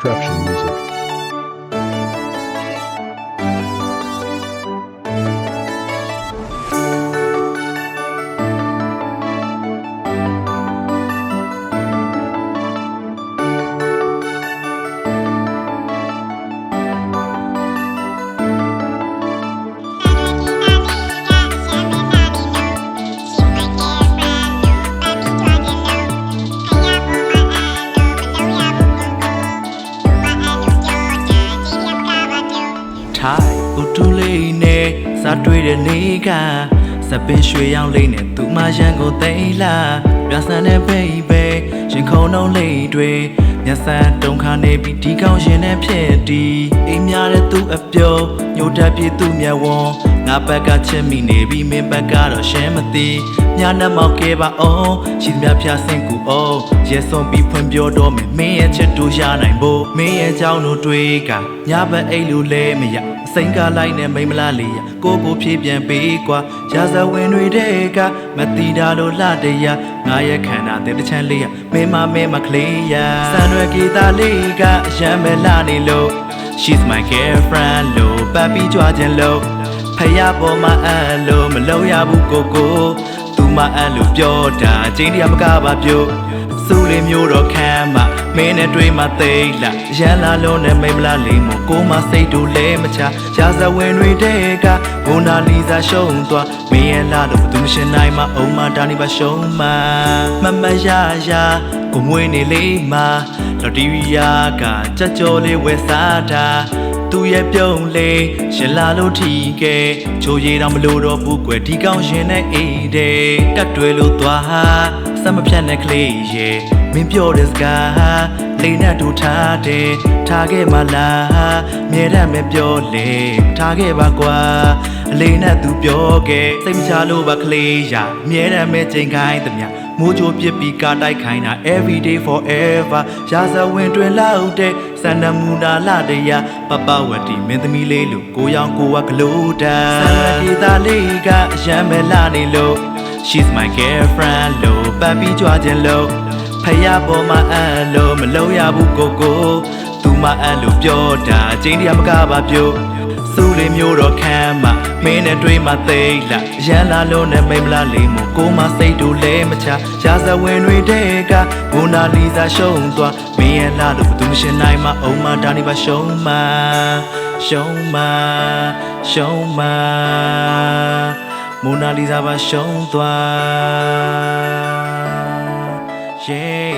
Caption Music. Thai utule ne sa twe de ne ka sa pin hwe yaung lei ne tu ma yan ko thai la pya san ne baby ရင်ခုံနှုံးလေးတွေမျက်စံတုံခါနေပြီးဒီကောင်းရှင်နဲ့ဖြစ်တီအိမ်များတဲ့သူအပြုံးညိုတက်ပြေသူမျက်ဝန်းငါဘက်ကချစ်မိနေပြီးမင်းဘက်ကတော့ရှင်းမသိညနေမောက်ကဲပါအောင်ရှိသမျှဖြာစင်ကူအောင်ရဲဆုံးပြီးဖွင့်ပြောတော့မယ်မင်းရဲ့ချစ်တူရနိုင်ဖို့မင်းရဲ့ကြောင်းတို့တွေးကညဘက်အိတ်လို့လဲမရအစိမ်းကားလိုက်နဲ့မိမလားလေးရကိုဖြည့်ပြန်ပေးကွာရာဇဝင်တွေတဲ့ကမတိတာလို့လှတရားငါရဲ့ခန္ဓာတဲ့တချမ်းလေးရမင်းမကလေးရစံရွယ်กีตาလေးကအရမ်းပဲလှနေလို့ She's my girlfriend လို့ပတ်ပြီးကြွားခြင်းလို့ဖယားပေါ်မှာအဲ့လိုမလုပ်ရဘူးကိုသူမအဲ့လိုပြောတာချင်းတရားမကပါပြို့စူလေးမျိုးတော့ခံမမင်းနဲ့တွေ့မှသိလာရန်လာလုံးနဲ့မိမလားလေးမို့ကိုမစိတ်တို့လဲမချရာဇဝင်တွေတဲ့ကမိုနာလီဇာရှုံးသွားမင်းရဲ့လာလို့သူမရှင်နိုင်မအုံမတာနေပါရှုံးမမရကိုမွေးနေလေးမှာလော်တီရီယာကကြက်ကြော်လေးဝယ်စားတာသူရဲ့ပြုံးလေးရှင်လာလို့ထီကဲချိုးရည်တော့မလို့တော့ဘူးကွယ်ဒီကောင်းရှင်နဲ့အေးတယ်ကတ်တွဲလို့သွားစမဖြတ်နဲ့ကလေးရဲ့မင်းပြောတဲ့စကားလေးနဲ့တူထားတယ်ထားခဲ့မလားမြဲတမ်းပဲပြောလေထားခဲ့ပါကွာအလေးနဲ့သူပြောခဲ့စိတ်မချလို့ပါကလေးရမြဲတမ်းပဲချိန်ခိုင်းသမျှမိုးကြိုပြစ်ပြီးကားတိုက်ခိုင်းတာ every day forever ရာဇဝင်တွင်လောက်တဲ့စန္ဒမူနာလာတရားပပဝတီမင်းသမီးလေးလို့ကိုရောင်ကိုဝကလို့တာစန္ဒဒေတာလေးကအရမ်းပဲလာနေလို့ She's my girlfriend လို့ပတ်ပြီးကြွားခြင်းလို့ဖယားပေါ်မှာအဲ့လိုမလုပ်ရဘူးကိုသူမအဲ့လိုပြောတာချင်းတရားမကပါပြို့စူလေးမျိုးတော့ခံမမင်းနဲ့တွေ့မှသိလာရန်လာလုံးနဲ့မိမလားလေးမို့ကိုမစိတ်တို့လဲမချရာဇဝင်တွေတဲ့ကမိုနာလီဇာရှုံးသွားမင်းရဲ့လာလို့သူမရှင်နိုင်မအုံမတာနေပါရှုံးမမိုနာလီဇာပါရှုံးသွား yeah